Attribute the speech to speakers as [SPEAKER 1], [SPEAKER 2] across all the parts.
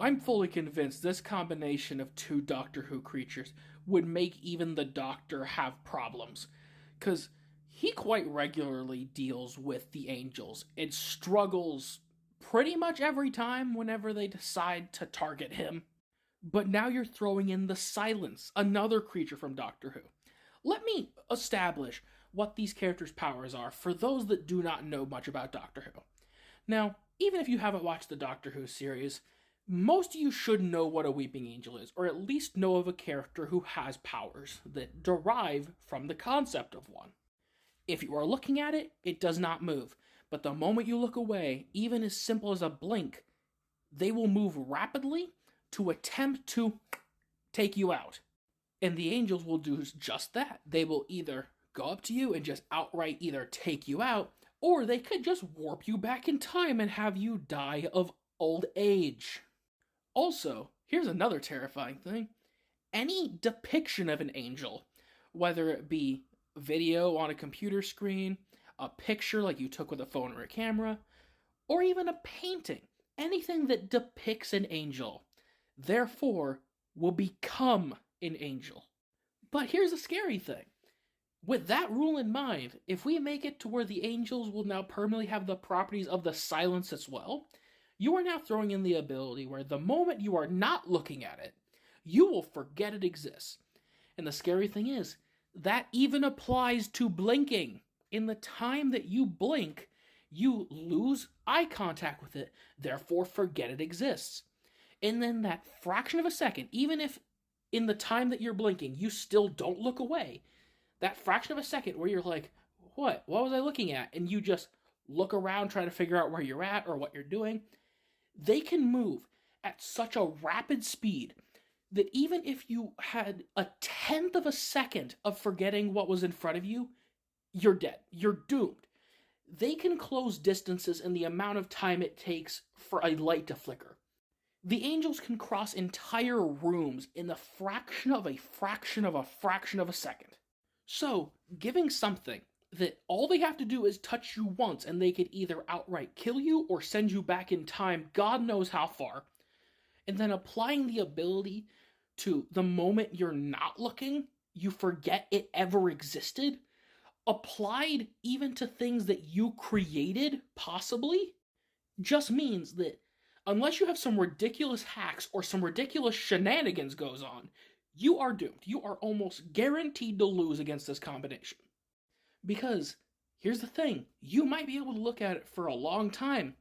[SPEAKER 1] I'm fully convinced this combination of two Doctor Who creatures would make even the Doctor have problems, because he quite regularly deals with the angels and struggles pretty much every time whenever they decide to target him. But now you're throwing in the Silence, another creature from Doctor Who. Let me establish what these characters' powers are for those that do not know much about Doctor Who. Now, even if you haven't watched the Doctor Who series, most of you should know what a weeping angel is, or at least know of a character who has powers that derive from the concept of one. If you are looking at it, it does not move, but the moment you look away, even as simple as a blink, they will move rapidly to attempt to take you out. And the angels will do just that. They will either go up to you and just outright either take you out, or they could just warp you back in time and have you die of old age. Also, here's another terrifying thing. Any depiction of an angel, whether it be video on a computer screen, a picture like you took with a phone or a camera, or even a painting, anything that depicts an angel, therefore, will become an angel. But here's the scary thing. With that rule in mind, if we make it to where the angels will now permanently have the properties of the Silence as well, you are now throwing in the ability where the moment you are not looking at it, you will forget it exists. And the scary thing is, that even applies to blinking. In the time that you blink, you lose eye contact with it, therefore forget it exists. And then that fraction of a second, even if in the time that you're blinking, you still don't look away, that fraction of a second where you're like, what was I looking at? And you just look around trying to figure out where you're at or what you're doing. They can move at such a rapid speed that even if you had a tenth of a second of forgetting what was in front of you, you're dead. You're doomed. They can close distances in the amount of time it takes for a light to flicker. The angels can cross entire rooms in the fraction of a fraction of a fraction of a second. So, giving something that all they have to do is touch you once and they could either outright kill you or send you back in time, God knows how far, and then applying the ability to the moment you're not looking, you forget it ever existed, applied even to things that you created, possibly, just means that unless you have some ridiculous hacks or some ridiculous shenanigans goes on, you are doomed. You are almost guaranteed to lose against this combination. Because, here's the thing, you might be able to look at it for a long time,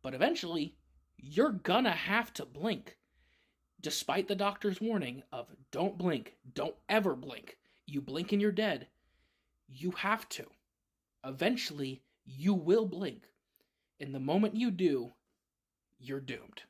[SPEAKER 1] but eventually, you're gonna have to blink. Despite the doctor's warning of don't blink, don't ever blink, you blink and you're dead, you have to. Eventually, you will blink. And the moment you do, you're doomed.